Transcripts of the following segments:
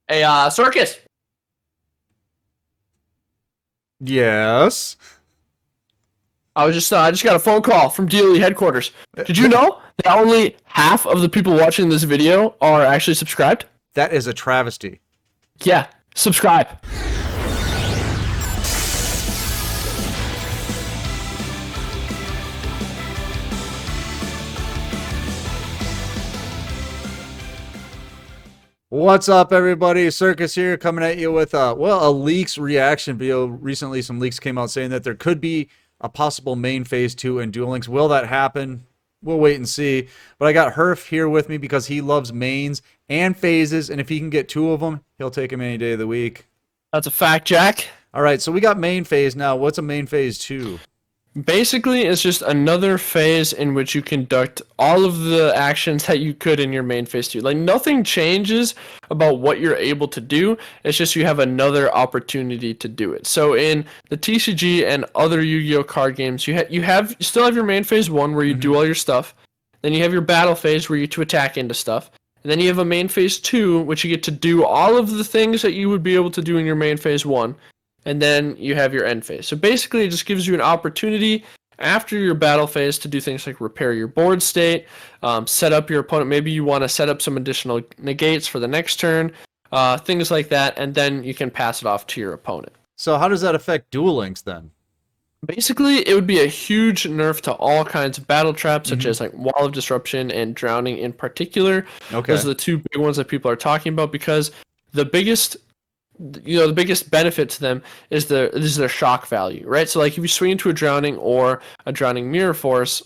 Hey, Circus. Yes. I just got a phone call from Duel headquarters. Did you know that only half of the people watching this video are actually subscribed? That is a travesty. Yeah, subscribe. What's up, everybody? Circus here, coming at you with a leaks reaction video. Recently, some leaks came out saying that there could be a possible main phase 2 in Duel Links. Will that happen? We'll wait and see. But I got Herf here with me because he loves mains and phases, and if he can get two of them, he'll take them any day of the week. That's a fact, Jack. All right, so we got main phase now. What's a main phase 2? Basically, it's just another phase in which you conduct all of the actions that you could in your main phase 2. Like, nothing changes about what you're able to do. It's just you have another opportunity to do it. So in the TCG and other Yu-Gi-Oh card games, you still have your main phase 1 where you do all your stuff. Then you have your battle phase where you to attack into stuff. And then you have a main phase 2, which you get to do all of the things that you would be able to do in your main phase 1. And then you have your end phase. So basically, it just gives you an opportunity after your battle phase to do things like repair your board state, set up your opponent. Maybe you want to set up some additional negates for the next turn, things like that, and then you can pass it off to your opponent. So how does that affect Duel Links then? Basically, it would be a huge nerf to all kinds of battle traps, such as like Wall of Disruption and Drowning in particular. Okay. Those are the two big ones that people are talking about because the biggest benefit to them is their shock value, right? So like if you swing into a drowning or a drowning mirror force,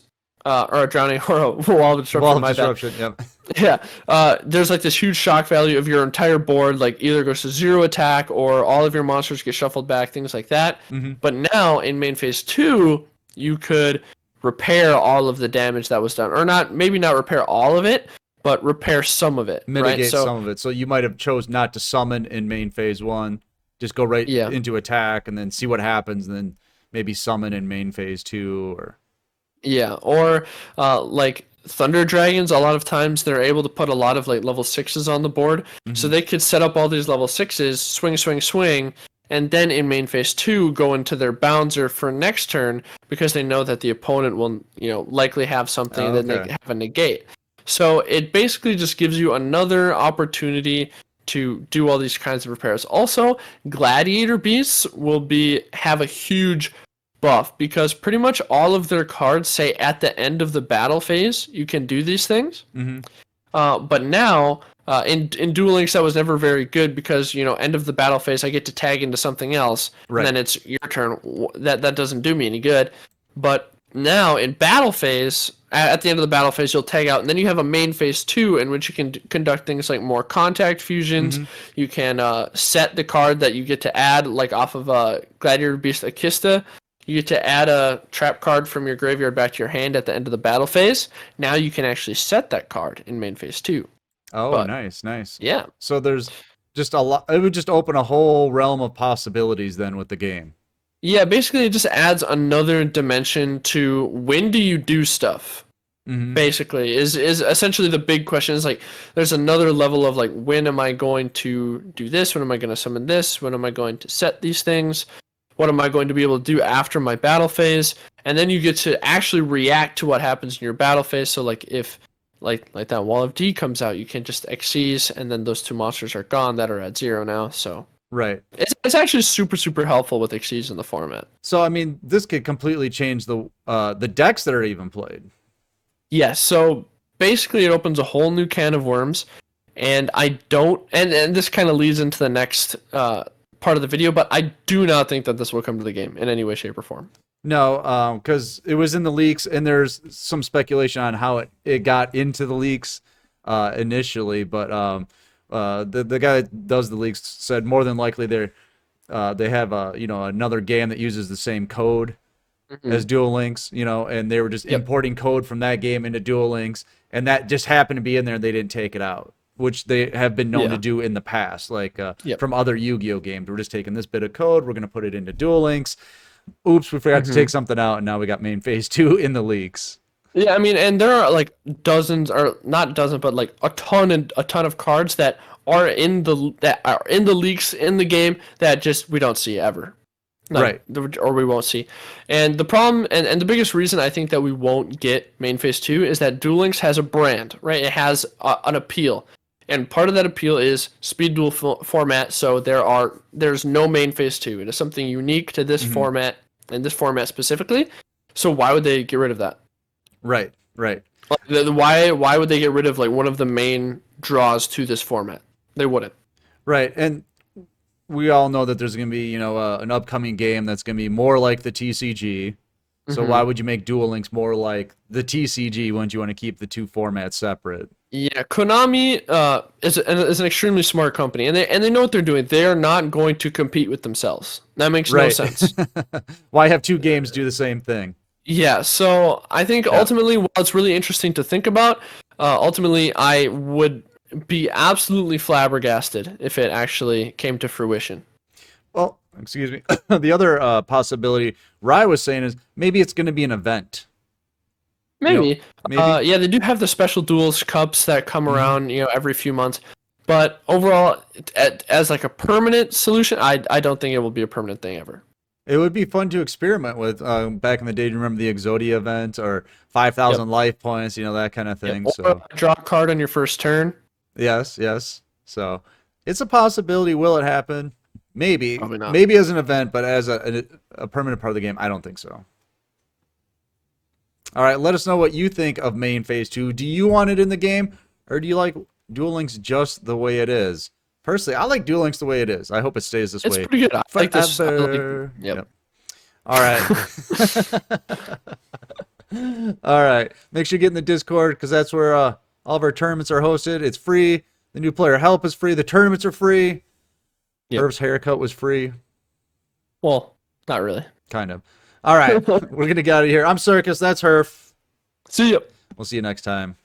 or a drowning or a wall of disruption, Wall of disruption, yep. yeah, there's like this huge shock value of your entire board, like either goes to 0 attack or all of your monsters get shuffled back, things like that. But now in main phase 2, you could repair all of the damage that was done, or maybe not repair all of it, but repair some of it. Mitigate right? some of it. So you might have chose not to summon in main phase 1. Just go right into attack and then see what happens, and then maybe summon in main phase 2 or like Thunder Dragons, a lot of times they're able to put a lot of like level 6s on the board. So they could set up all these level 6s, swing, and then in main phase 2 go into their bouncer for next turn because they know that the opponent will, likely have something that they have a negate. So it basically just gives you another opportunity to do all these kinds of repairs. Also, Gladiator Beasts will have a huge buff because pretty much all of their cards say at the end of the battle phase you can do these things. But now in Duel Links that was never very good because end of the battle phase I get to tag into something else, and then it's your turn. That doesn't do me any good. But now in battle phase, at the end of the battle phase, you'll tag out, and then you have a main phase 2 in which you can conduct things like more contact fusions. You can set the card that you get to add, like off of Gladiator Beast Akista. You get to add a trap card from your graveyard back to your hand at the end of the battle phase. Now you can actually set that card in main phase 2. Oh, nice. Yeah. So there's just a lot. It would just open a whole realm of possibilities then with the game. Yeah, basically it just adds another dimension to when do you do stuff. Basically is essentially the big question. Is like there's another level of like, when am I going to do this? When am I going to summon this? When am I going to set these things? What am I going to be able to do after my battle phase? And then you get to actually react to what happens in your battle phase. So like if like that Wall of D comes out, you can just Xyz, and then those two monsters are gone that are at 0 now. So right, it's actually super helpful with Xyz in the format. So I mean, this could completely change the decks that are even played. Yes, so basically it opens a whole new can of worms, and I don't, and this kind of leads into the next part of the video, but I do not think that this will come to the game in any way, shape, or form. No, because it was in the leaks, and there's some speculation on how it got into the leaks initially, but the guy that does the leaks said more than likely they have another game that uses the same code as Duel Links, and they were just importing code from that game into Duel Links, and that just happened to be in there, and they didn't take it out, which they have been known to do in the past, like from other Yu-Gi-Oh games. We're just taking this bit of code, we're going to put it into Duel Links. Oops, we forgot to take something out, and now we got main phase 2 in the leaks. Yeah, I mean, and there are like dozens, or not dozens, but like a ton of cards that are in the leaks in the game that just we don't see ever. Right. Or we won't see. And the problem, and the biggest reason I think that we won't get main phase 2 is that Duel Links has a brand, right? It has an appeal. And part of that appeal is speed duel format, so there's no main phase 2. It is something unique to this format, and this format specifically. So why would they get rid of that? Right, right. Why would they get rid of like one of the main draws to this format? They wouldn't. Right, and we all know that there's going to be, an upcoming game that's going to be more like the TCG. So why would you make Duel Links more like the TCG when you want to keep the two formats separate? Yeah, Konami is an extremely smart company, and they know what they're doing. They are not going to compete with themselves. That makes no sense. Why have two games do the same thing? Yeah, so I think ultimately, while it's really interesting to think about, ultimately I would be absolutely flabbergasted if it actually came to fruition. Well, excuse me. The other possibility Rye was saying is maybe it's going to be an event. Maybe. Maybe. Yeah, they do have the special duels cups that come around, every few months. But overall, as like a permanent solution, I don't think it will be a permanent thing ever. It would be fun to experiment with. Back in the day, do you remember the Exodia event or 5,000 life points, that kind of thing. Or So draw a card on your first turn. yes. So it's a possibility. Will it happen? Maybe. Probably not. Maybe as an event, but as a permanent part of the game, I don't think so. All right, let us know what you think of main phase 2. Do you want it in the game, or do you like Duel Links just the way it is? Personally, I like Duel Links the way it is. I hope it stays this way. It's pretty good. I like this. Yep. All right. All right. Make sure you get in the Discord because that's where all of our tournaments are hosted. It's free. The new player help is free. The tournaments are free. Yep. Herv's haircut was free. Well, not really. Kind of. All right. We're going to get out of here. I'm Circus. That's Herf. See ya. We'll see you next time.